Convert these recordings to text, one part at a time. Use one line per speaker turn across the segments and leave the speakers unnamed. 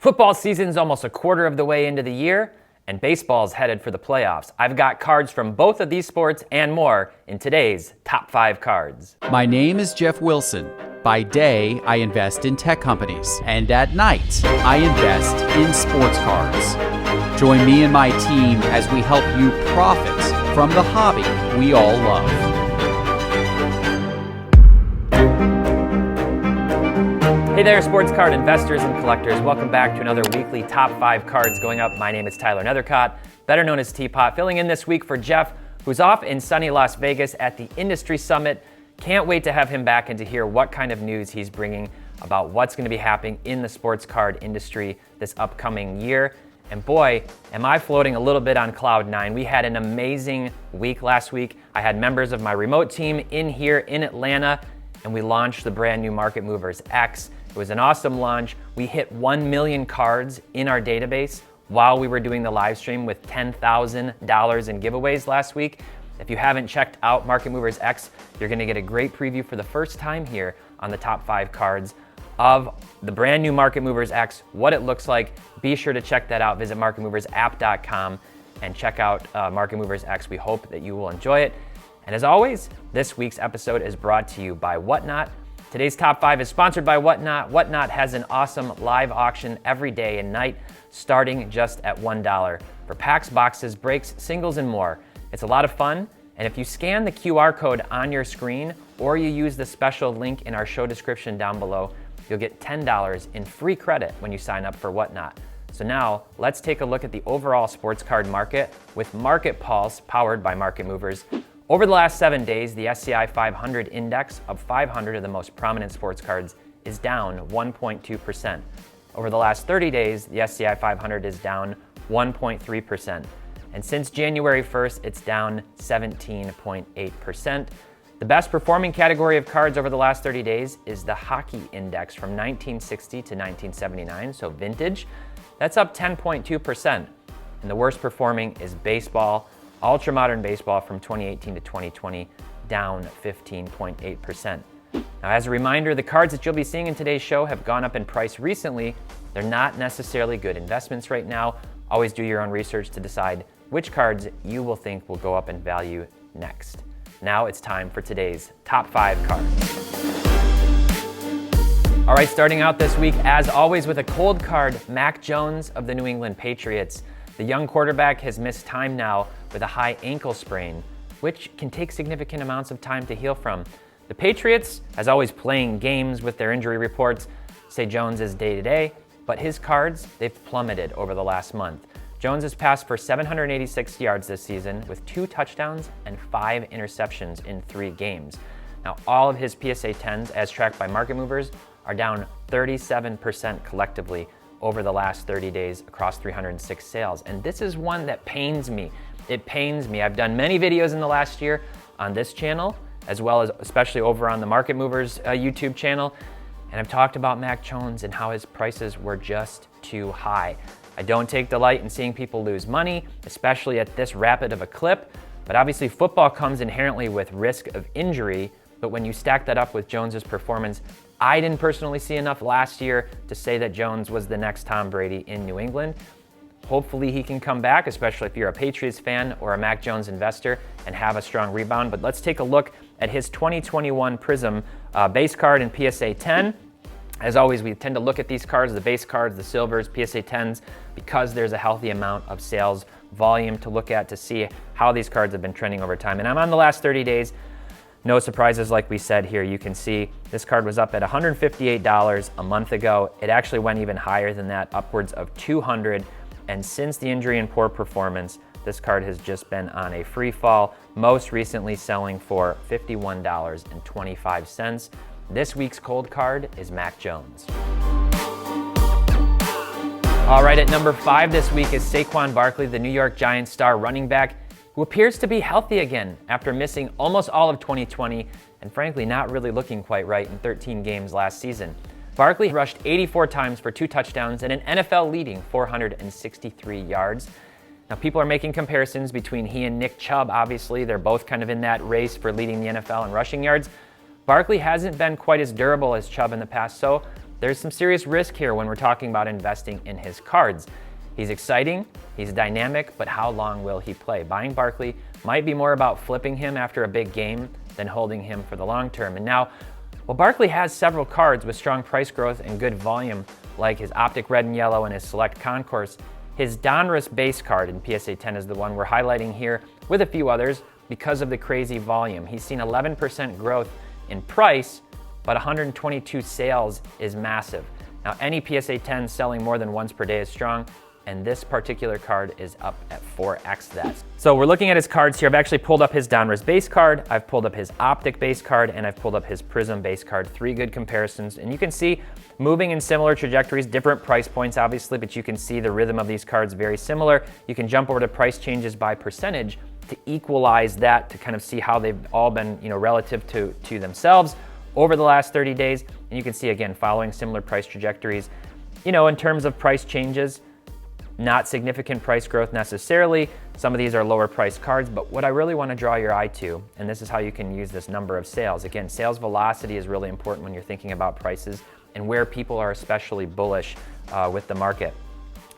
Football season's almost a quarter of the way into the year, and baseball's headed for the playoffs. I've got cards from both of these sports and more in today's Top 5 Cards.
My name is Jeff Wilson. By day, I invest in tech companies, and at night, I invest in sports cards. Join me and my team as we help you profit from the hobby we all love.
Hey there, sports card investors and collectors. Welcome back to another weekly Top 5 Cards going up. My name is Tyler Nethercott, better known as T-Pott, filling in this week for Jeff, who's off in sunny Las Vegas at the Industry Summit. Can't wait to have him back and to hear what kind of news he's bringing about what's going to be happening in the sports card industry this upcoming year. And boy, am I floating a little bit on cloud nine. We had an amazing week last week. I had members of my remote team in here in Atlanta, and we launched the brand new Market Movers X. It was an awesome launch. We hit 1 million cards in our database while we were doing the live stream with $10,000 in giveaways last week. If you haven't checked out Market Movers X, you're gonna get a great preview for the first time here on the Top 5 Cards of the brand new Market Movers X, what it looks like. Be sure to check that out. Visit marketmoversapp.com and check out Market Movers X. We hope that you will enjoy it. And as always, this week's episode is brought to you by Whatnot. Today's Top 5 is sponsored by Whatnot. Whatnot has an awesome live auction every day and night, starting just at $1 for packs, boxes, breaks, singles, and more. It's a lot of fun, and if you scan the QR code on your screen or you use the special link in our show description down below, you'll get $10 in free credit when you sign up for Whatnot. So now, let's take a look at the overall sports card market with Market Pulse, powered by Market Movers. Over the last 7 days, the SCI 500 index of 500 of the most prominent sports cards is down 1.2%. Over the last 30 days, the SCI 500 is down 1.3%. And since January 1st, it's down 17.8%. The best performing category of cards over the last 30 days is the hockey index from 1960 to 1979, so vintage. That's up 10.2%. And the worst performing is baseball. Ultra-modern baseball from 2018 to 2020, down 15.8%. Now, as a reminder, the cards that you'll be seeing in today's show have gone up in price recently. They're not necessarily good investments right now. Always do your own research to decide which cards you will think will go up in value next. Now it's time for today's Top 5 Cards. All right, starting out this week, as always, with a cold card, Mac Jones of the New England Patriots. The young quarterback has missed time now with a high ankle sprain, which can take significant amounts of time to heal from. The Patriots, as always, playing games with their injury reports, say Jones is day-to-day, but his cards, they've plummeted over the last month. Jones has passed for 786 yards this season with 2 touchdowns and 5 interceptions in 3 games. Now, all of his PSA 10s, as tracked by Market Movers, are down 37% collectively over the last 30 days across 306 sales. And this is one that pains me. It pains me. I've done many videos in the last year on this channel, as well as especially over on the Market Movers YouTube channel. And I've talked about Mac Jones and how his prices were just too high. I don't take delight in seeing people lose money, especially at this rapid of a clip. But obviously football comes inherently with risk of injury. But when you stack that up with Jones's performance, I didn't personally see enough last year to say that Jones was the next Tom Brady in New England. Hopefully he can come back, especially if you're a Patriots fan or a Mac Jones investor, and have a strong rebound. But let's take a look at his 2021 Prism base card and PSA 10. As always, we tend to look at these cards, the base cards, the silvers, PSA 10s, because there's a healthy amount of sales volume to look at to see how these cards have been trending over time. And I'm on the last 30 days. No surprises, like we said here. You can see this card was up at $158 a month ago. It actually went even higher than that, upwards of $200. And since the injury and poor performance, this card has just been on a free fall, most recently selling for $51.25. This week's cold card is Mac Jones. All right, at number 5 this week is Saquon Barkley, the New York Giants star running back, who appears to be healthy again after missing almost all of 2020 and frankly not really looking quite right in 13 games last season. Barkley rushed 84 times for 2 touchdowns and an NFL-leading 463 yards. Now, people are making comparisons between he and Nick Chubb. Obviously, they're both kind of in that race for leading the NFL in rushing yards. Barkley hasn't been quite as durable as Chubb in the past, so there's some serious risk here when we're talking about investing in his cards. He's exciting, he's dynamic, but how long will he play? Buying Barkley might be more about flipping him after a big game than holding him for the long term. And now, while Barkley has several cards with strong price growth and good volume, like his Optic Red and Yellow and his Select Concourse, his Donruss base card in PSA 10 is the one we're highlighting here with a few others because of the crazy volume. He's seen 11% growth in price, but 122 sales is massive. Now, any PSA 10 selling more than once per day is strong, and this particular card is up at 4x that. So we're looking at his cards here. I've actually pulled up his Donruss base card, I've pulled up his Optic base card, and I've pulled up his Prism base card. 3 good comparisons, and you can see moving in similar trajectories, different price points obviously, but you can see the rhythm of these cards very similar. You can jump over to price changes by percentage to equalize that, to kind of see how they've all been, relative to themselves over the last 30 days. And you can see, again, following similar price trajectories. In terms of price changes, not significant price growth necessarily. Some of these are lower priced cards, but what I really want to draw your eye to, and this is how you can use this number of sales. Again, sales velocity is really important when you're thinking about prices and where people are especially bullish with the market.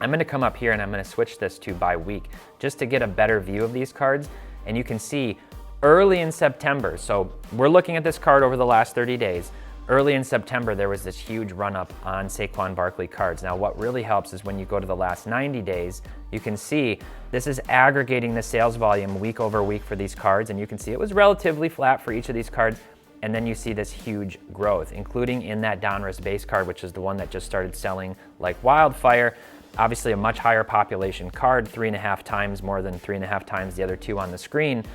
I'm going to come up here and I'm going to switch this to by week just to get a better view of these cards. And you can see early in September, so we're looking at this card over the last 30 days. Early in September, there was this huge run up on Saquon Barkley cards. Now, what really helps is when you go to the last 90 days, you can see this is aggregating the sales volume week over week for these cards. And you can see it was relatively flat for each of these cards. And then you see this huge growth, including in that Donruss base card, which is the one that just started selling like wildfire. Obviously a much higher population card, 3.5 times more than 3.5 times the other two on the screen.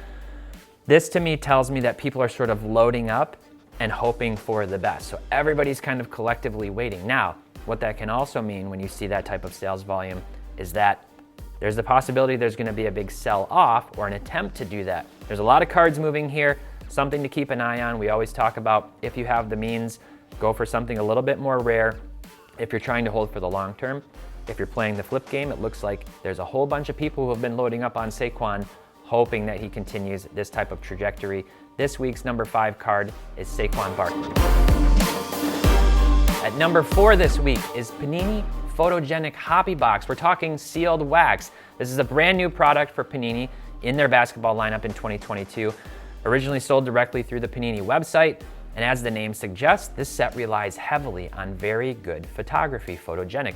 This to me tells me that people are sort of loading up and hoping for the best. So everybody's kind of collectively waiting. Now, what that can also mean when you see that type of sales volume is that there's the possibility there's gonna be a big sell off or an attempt to do that. There's a lot of cards moving here, something to keep an eye on. We always talk about if you have the means, go for something a little bit more rare if you're trying to hold for the long term. If you're playing the flip game, it looks like there's a whole bunch of people who have been loading up on Saquon, hoping that he continues this type of trajectory. This week's number 5 card is Saquon Barkley. At number 4 this week is Panini Photogenic Hobby Box. We're talking sealed wax. This is a brand new product for Panini in their basketball lineup in 2022. Originally sold directly through the Panini website, and as the name suggests, this set relies heavily on very good photography, photogenic.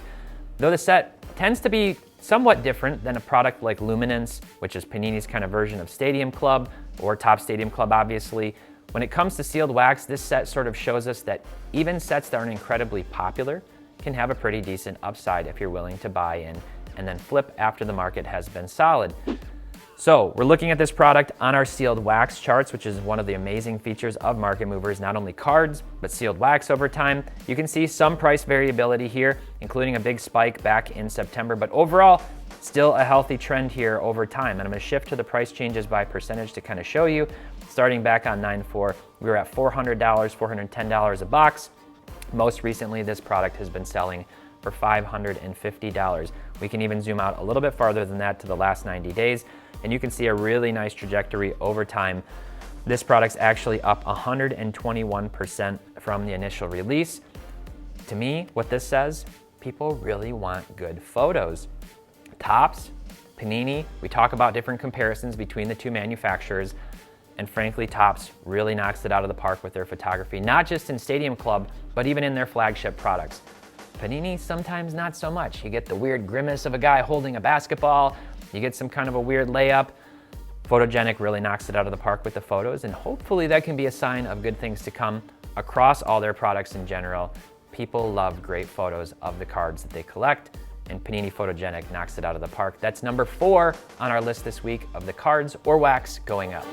Though the set tends to be somewhat different than a product like Luminance, which is Panini's kind of version of Stadium Club, or Top Stadium Club obviously. When it comes to sealed wax, this set sort of shows us that even sets that aren't incredibly popular can have a pretty decent upside if you're willing to buy in and then flip after the market has been solid. So we're looking at this product on our sealed wax charts, which is one of the amazing features of market movers, not only cards, but sealed wax over time. You can see some price variability here, including a big spike back in September, but overall, still a healthy trend here over time. And I'm gonna shift to the price changes by percentage to kind of show you. Starting back on 9/4, we were at $400, $410 a box. Most recently, this product has been selling for $550. We can even zoom out a little bit farther than that to the last 90 days. And you can see a really nice trajectory over time. This product's actually up 121% from the initial release. To me, what this says, people really want good photos. Topps, Panini, we talk about different comparisons between the two manufacturers, and frankly, Topps really knocks it out of the park with their photography, not just in Stadium Club, but even in their flagship products. Panini, sometimes not so much. You get the weird grimace of a guy holding a basketball, you get some kind of a weird layup. Photogenic really knocks it out of the park with the photos, and hopefully that can be a sign of good things to come across all their products in general. People love great photos of the cards that they collect, and Panini Photogenic knocks it out of the park. That's number 4 on our list this week of the cards or wax going up.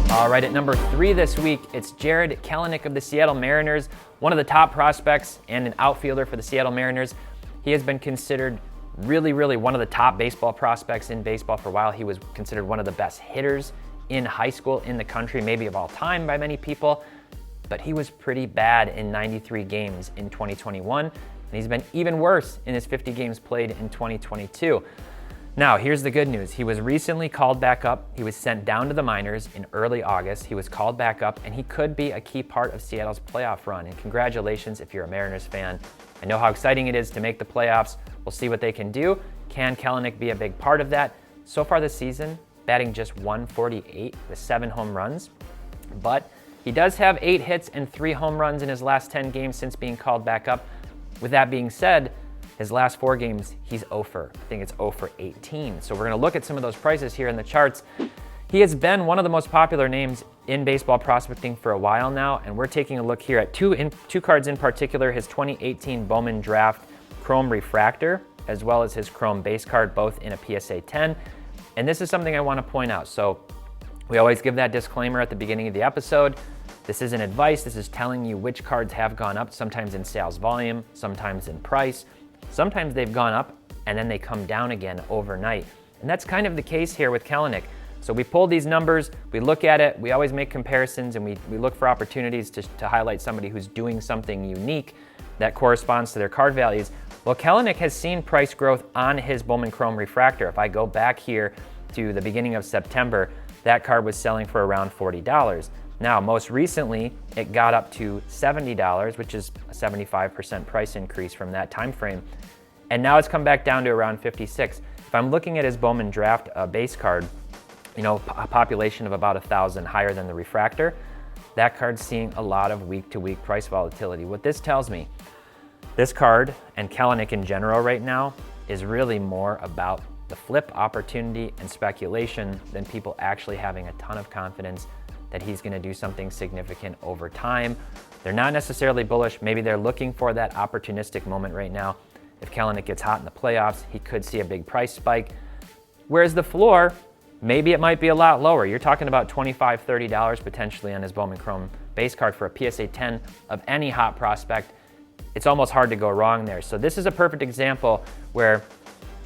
All right, at number 3 this week, it's Jared Kelenic of the Seattle Mariners, one of the top prospects and an outfielder for the Seattle Mariners. He has been considered really one of the top baseball prospects in baseball for a while. He was considered one of the best hitters in high school in the country, maybe of all time by many people, but he was pretty bad in 93 games in 2021, and he's been even worse in his 50 games played in 2022. Now, here's the good news. He was recently called back up. He was sent down to the minors in early August. He was called back up, and he could be a key part of Seattle's playoff run. And congratulations if you're a Mariners fan. I know how exciting it is to make the playoffs. We'll see what they can do. Can Kelenic be a big part of that? So far this season, batting just .148 with 7 home runs. But he does have 8 hits and 3 home runs in his last 10 games since being called back up. With that being said, his last 4 games, he's 0 for, I think it's 0 for 18. So we're gonna look at some of those prices here in the charts. He has been one of the most popular names in baseball prospecting for a while now, and we're taking a look here at two cards in particular, his 2018 Bowman Draft Chrome Refractor, as well as his Chrome base card, both in a PSA 10. And this is something I wanna point out. So we always give that disclaimer at the beginning of the episode. This isn't advice, this is telling you which cards have gone up, sometimes in sales volume, sometimes in price. Sometimes they've gone up and then they come down again overnight. And that's kind of the case here with Kelenic. So we pulled these numbers, we look at it, we always make comparisons, and we look for opportunities to highlight somebody who's doing something unique that corresponds to their card values. Well, Kelenic has seen price growth on his Bowman Chrome Refractor. If I go back here to the beginning of September, that card was selling for around $40. Now, most recently, it got up to $70, which is a 75% price increase from that time frame. And now it's come back down to around $56. If I'm looking at his Bowman Draft base card, you know, a population of about 1,000 higher than the refractor, that card's seeing a lot of week-to-week price volatility. What this tells me, this card and Kelenic in general right now is really more about the flip opportunity and speculation than people actually having a ton of confidence that he's gonna do something significant over time. They're not necessarily bullish. Maybe they're looking for that opportunistic moment right now. If Kelenic gets hot in the playoffs, he could see a big price spike. Whereas the floor, maybe it might be a lot lower. You're talking about $25, $30 potentially on his Bowman Chrome base card for a PSA 10 of any hot prospect. It's almost hard to go wrong there. So this is a perfect example where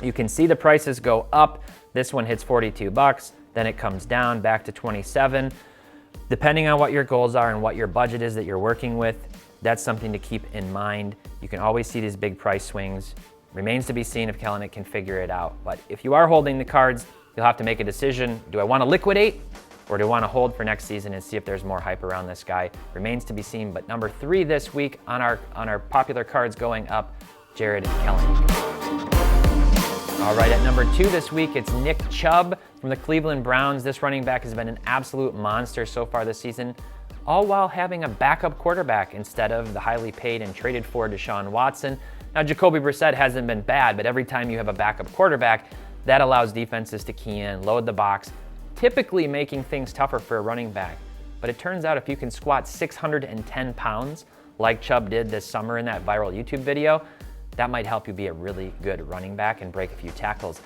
you can see the prices go up. This one hits $42, then it comes down back to 27. Depending on what your goals are and what your budget is that you're working with, that's something to keep in mind. You can always see these big price swings. Remains to be seen if Kelenic can figure it out. But if you are holding the cards, you'll have to make a decision. Do I want to liquidate or do I want to hold for next season and see if there's more hype around this guy? Remains to be seen. But number 3 this week on our popular cards going up, Jared Kelenic. All right, at number 2 this week, it's Nick Chubb from the Cleveland Browns. This running back has been an absolute monster so far this season, all while having a backup quarterback instead of the highly paid and traded for Deshaun Watson. Now, Jacoby Brissett hasn't been bad, but every time you have a backup quarterback, that allows defenses to key in, load the box, typically making things tougher for a running back. But it turns out if you can squat 610 pounds, like Chubb did this summer in that viral YouTube video, that might help you be a really good running back and break a few tackles.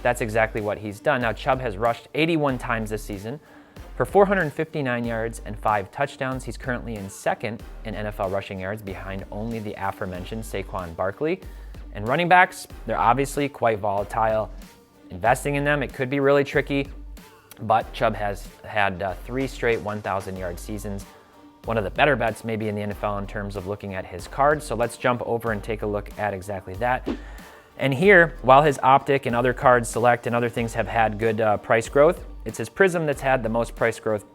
That's exactly what he's done. Now, Chubb has rushed 81 times this season for 459 yards and 5 touchdowns. He's currently in second in NFL rushing yards behind only the aforementioned Saquon Barkley. And running backs, they're obviously quite volatile. Investing in them, it could be really tricky, but Chubb has had 3 straight 1,000-yard seasons. One of the better bets maybe in the NFL in terms of looking at his cards. So let's jump over and take a look at exactly that. And here, while his Optic and other cards select and other things have had good price growth, it's his Prism that's had the most price growth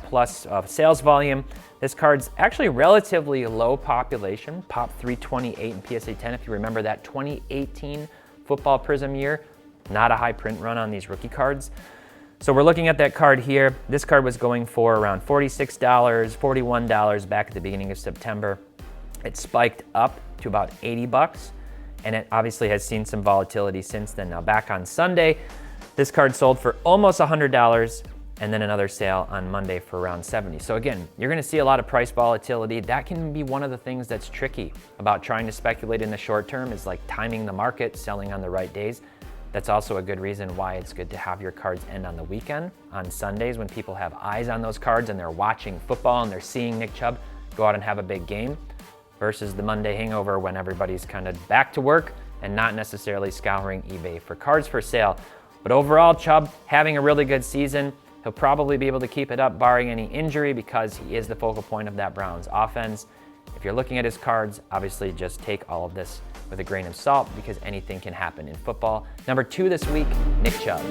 plus sales volume. This card's actually relatively low population, pop 328 in PSA 10 if you remember that 2018 football Prism year. Not a high print run on these rookie cards. So we're looking at that card here. This card was going for around $46, $41 back at the beginning of September. It spiked up to about $80, and it obviously has seen some volatility since then. Now back on Sunday, this card sold for almost $100, and then another sale on Monday for around $70. So again, you're gonna see a lot of price volatility. That can be one of the things that's tricky about trying to speculate in the short term, is like timing the market, selling on the right days. That's also a good reason why it's good to have your cards end on the weekend, on Sundays when people have eyes on those cards and they're watching football and they're seeing Nick Chubb go out and have a big game, versus the Monday hangover when everybody's kind of back to work and not necessarily scouring eBay for cards for sale. But overall, Chubb having a really good season. He'll probably be able to keep it up barring any injury because he is the focal point of that Browns offense. If you're looking at his cards, obviously just take all of this with a grain of salt because anything can happen in football. Number 2 this week, Nick Chubb.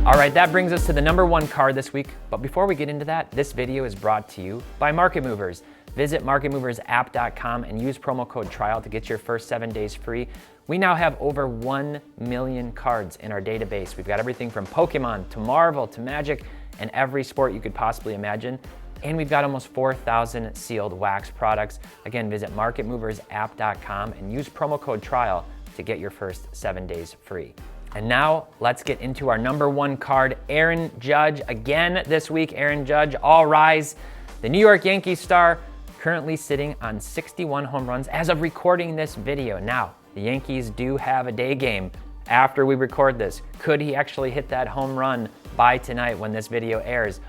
All right, that brings us to the number 1 card this week. But before we get into that, this video is brought to you by Market Movers. Visit marketmoversapp.com and use promo code TRIAL to get your first 7 days free. We now have over 1 million cards in our database. We've got everything from Pokemon to Marvel to Magic and every sport you could possibly imagine. And we've got almost 4,000 sealed wax products. Again, visit marketmoversapp.com and use promo code TRIAL to get your first 7 days free. And now let's get into our number 1 card, Aaron Judge. Again this week, Aaron Judge, all rise. The New York Yankees star currently sitting on 61 home runs as of recording this video. Now, the Yankees do have a day game after we record this. Could he actually hit that home run by tonight when this video airs?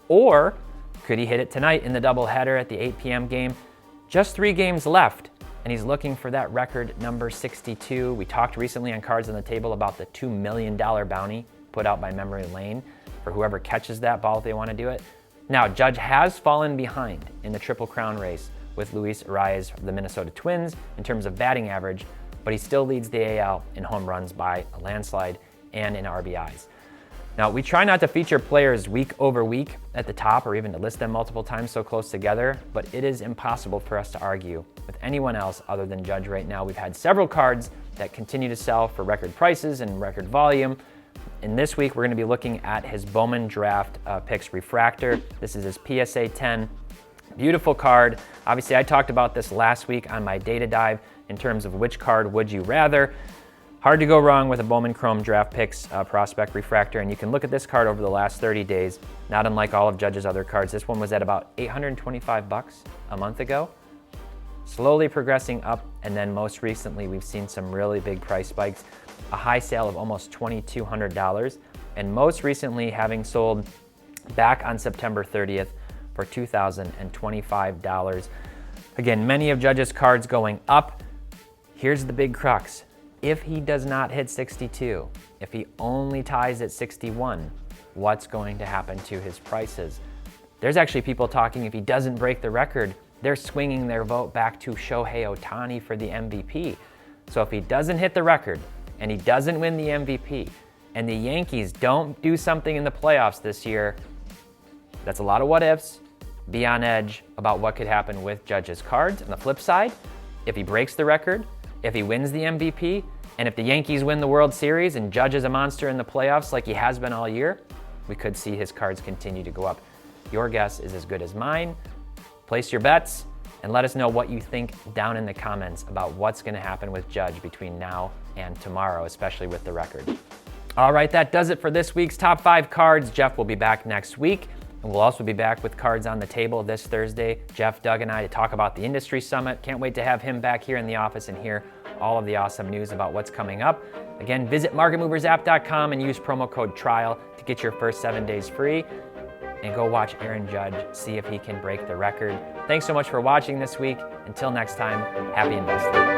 Or could he hit it tonight in the doubleheader at the 8 p.m. game? Just 3 games left, and he's looking for that record number 62. We talked recently on Cards on the Table about the $2 million bounty put out by Memory Lane for whoever catches that ball if they want to do it. Now, Judge has fallen behind in the Triple Crown race with Luis Arias of the Minnesota Twins in terms of batting average, but he still leads the AL in home runs by a landslide and in RBIs. Now, we try not to feature players week over week at the top or even to list them multiple times so close together, but it is impossible for us to argue with anyone else other than Judge right now. We've had several cards that continue to sell for record prices and record volume. And this week, we're going to be looking at his Bowman Draft Picks Refractor. This is his PSA 10. Beautiful card. Obviously, I talked about this last week on my data dive in terms of which card would you rather. Hard to go wrong with a Bowman Chrome Draft Picks Prospect Refractor. And you can look at this card over the last 30 days, not unlike all of Judge's other cards. This one was at about $825 a month ago. Slowly progressing up, and then most recently, we've seen some really big price spikes. A high sale of almost $2,200, and most recently having sold back on September 30th for $2,025. Again, many of Judge's cards going up. Here's the big crux. If he does not hit 62, if he only ties at 61, what's going to happen to his prices? There's actually people talking if he doesn't break the record, they're swinging their vote back to Shohei Ohtani for the MVP. So if he doesn't hit the record, and he doesn't win the MVP, and the Yankees don't do something in the playoffs this year, that's a lot of what ifs. Be on edge about what could happen with Judge's cards. On the flip side, if he breaks the record, if he wins the MVP, and if the Yankees win the World Series and Judge is a monster in the playoffs like he has been all year, we could see his cards continue to go up. Your guess is as good as mine. Place your bets and let us know what you think down in the comments about what's going to happen with Judge between now and tomorrow, especially with the record. All right, that does it for this week's Top 5 Cards. Jeff will be back next week, and we'll also be back with Cards on the Table this Thursday. Jeff, Doug, and I to talk about the Industry Summit. Can't wait to have him back here in the office and hear all of the awesome news about what's coming up. Again, visit marketmoversapp.com and use promo code TRIAL to get your first 7 days free. And go watch Aaron Judge, see if he can break the record. Thanks so much for watching this week. Until next time, happy investing.